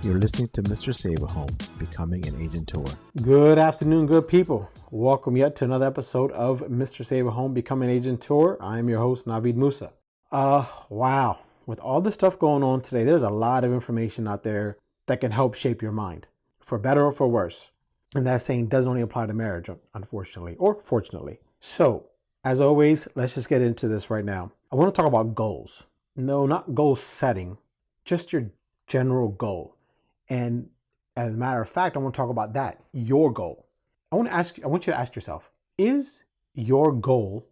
You're listening to Mr. Save-A-Home, Becoming an Agenteur. Good afternoon, good people. Welcome yet to another episode of Mr. Save-A-Home, Becoming an Agenteur. I am your host, Navid Moosa. Wow. With all the stuff going on today, there's a lot of information out there that can help shape your mind, for better or for worse. And that saying doesn't only apply to marriage, unfortunately, or fortunately. So, as always, let's just get into this right now. I want to talk about goals. No, not goal setting, just your general goal. And as a matter of fact, I want to talk about that, your goal. I want you to ask yourself, is your goal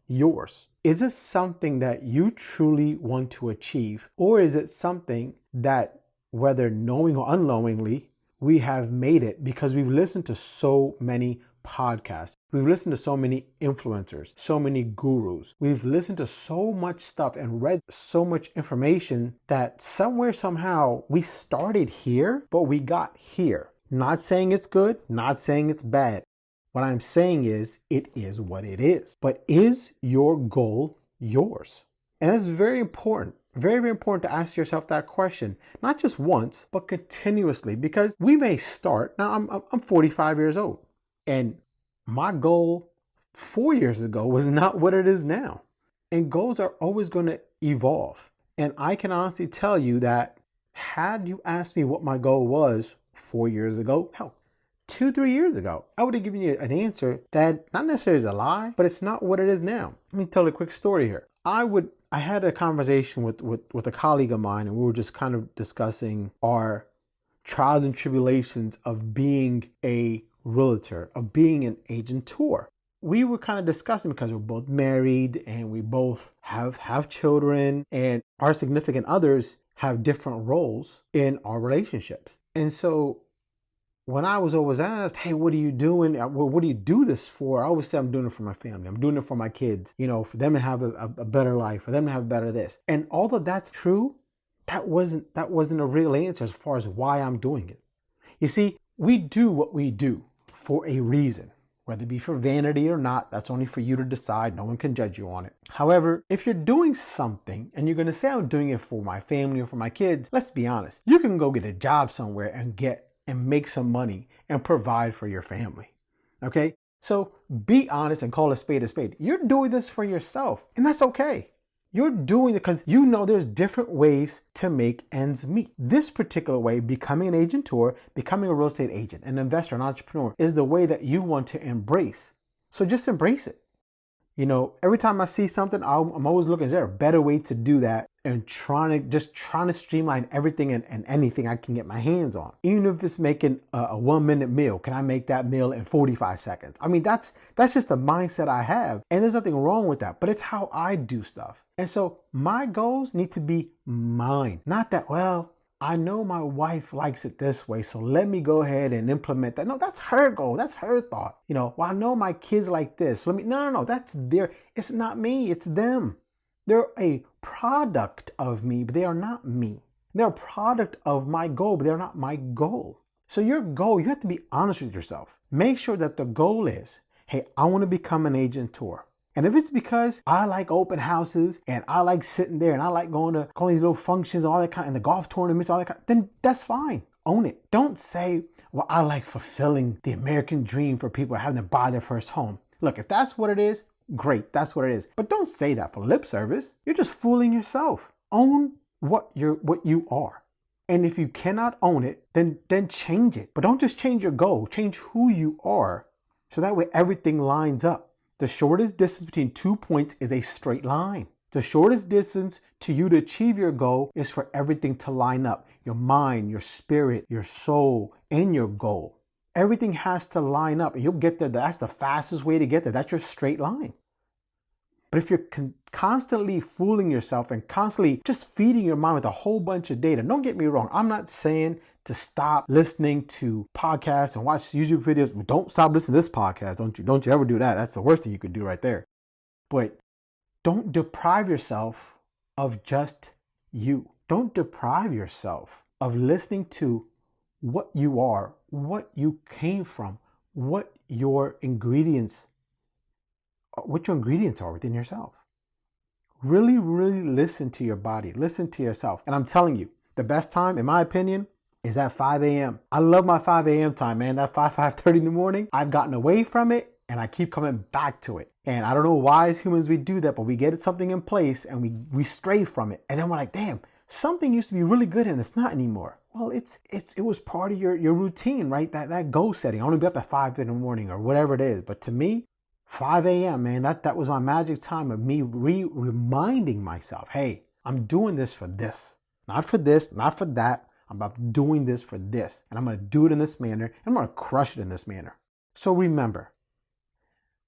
yours? Is it something that you truly want to achieve? Or is it something that, whether knowing or unknowingly, we have made it because we've listened to so many podcasts. We've listened to so many influencers, so many gurus. We've listened to so much stuff and read so much information that somewhere, somehow, we started here, but we got here. Not saying it's good, not saying it's bad. What I'm saying is, it is what it is. But is your goal yours? And that's very important. Very, very important to ask yourself that question, not just once, but continuously, because we may start. Now, I'm 45 years old, and my goal 4 years ago was not what it is now. And goals are always going to evolve. And I can honestly tell you that had you asked me what my goal was 4 years ago, hell, 2-3 years ago, I would have given you an answer that not necessarily is a lie, but it's not what it is now. Let me tell you a quick story here. I had a conversation with a colleague of mine, and we were just kind of discussing our trials and tribulations of being a realtor, of being an agenteur. We were kind of discussing because we're both married and we both have children, and our significant others have different roles in our relationships. And so when I was always asked, hey, what are you doing? What do you do this for? I always say I'm doing it for my family. I'm doing it for my kids, for them to have a better life, for them to have better this. And although that's true, that wasn't a real answer as far as why I'm doing it. You see, we do what we do for a reason, whether it be for vanity or not. That's only for you to decide. No one can judge you on it. However, if you're doing something and you're going to say I'm doing it for my family or for my kids, let's be honest. You can go get a job somewhere and make some money and provide for your family. Okay? So be honest and call a spade a spade. You're doing this for yourself, and that's okay. You're doing it because there's different ways to make ends meet. This particular way, becoming an agenteur, becoming a real estate agent, an investor, an entrepreneur, is the way that you want to embrace. So just embrace it. Every time I see something, I'm always looking, is there a better way to do that? And trying to streamline everything and anything I can get my hands on. Even if it's making a 1 minute meal, can I make that meal in 45 seconds? I mean, that's just the mindset I have. And there's nothing wrong with that, but it's how I do stuff. And so my goals need to be mine. Not that, well, I know my wife likes it this way, so let me go ahead and implement that. No, that's her goal. That's her thought. Well, I know my kids like this. So no, that's it's not me, it's them. They're a product of me, but they are not me. They're a product of my goal, but they're not my goal. So your goal, you have to be honest with yourself. Make sure that the goal is, hey, I want to become an agenteur. And if it's because I like open houses and I like sitting there and I like going to these little functions, all that kind, and the golf tournaments, all that kind, then that's fine. Own it. Don't say, well, I like fulfilling the American dream for people having to buy their first home. Look, if that's what it is, great, that's what it is. But don't say that for lip service. You're just fooling yourself. Own what you are. And if you cannot own it, then change it. But don't just change your goal. Change who you are. So that way everything lines up. The shortest distance between 2 points is a straight line. The shortest distance to you to achieve your goal is for everything to line up. Your mind, your spirit, your soul, and your goal. Everything has to line up and you'll get there. That's the fastest way to get there. That's your straight line. But if you're constantly fooling yourself and constantly just feeding your mind with a whole bunch of data, don't get me wrong. I'm not saying to stop listening to podcasts and watch YouTube videos. Don't stop listening to this podcast. Don't you ever do that. That's the worst thing you can do right there. But don't deprive yourself of just you. Don't deprive yourself of listening to what you are, what you came from, what your ingredients are within yourself. Really, really listen to your body. Listen to yourself. And I'm telling you, the best time, in my opinion, is at 5 a.m. I love my 5 a.m. time, man. That 5:30 in the morning, I've gotten away from it and I keep coming back to it. And I don't know why as humans we do that, but we get something in place and we stray from it. And then we're like, damn, something used to be really good and it's not anymore. Well, it was part of your routine, right? That goal setting. I want to be up at 5 in the morning or whatever it is. But to me, 5 a.m., man, that was my magic time of me reminding myself, hey, I'm doing this for this. Not for this, not for that. I'm about doing this for this. And I'm going to do it in this manner. And I'm going to crush it in this manner. So remember,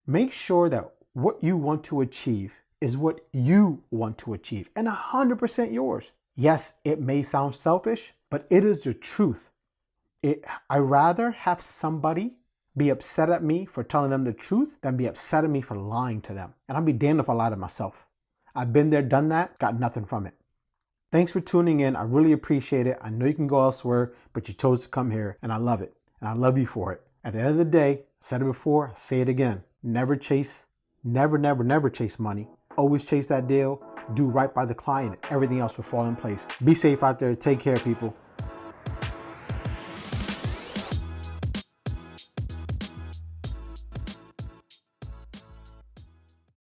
make sure that what you want to achieve is what you want to achieve and 100% yours. Yes, it may sound selfish, but it is the truth. I rather have somebody be upset at me for telling them the truth than be upset at me for lying to them. And I'll be damned if I lie to myself. I've been there, done that, got nothing from it. Thanks for tuning in. I really appreciate it. I know you can go elsewhere, but you chose to come here and I love it. And I love you for it. At the end of the day, I said it before, I'll say it again. Never chase money. Always chase that deal. Do right by the client. Everything else will fall in place. Be safe out there. Take care, people.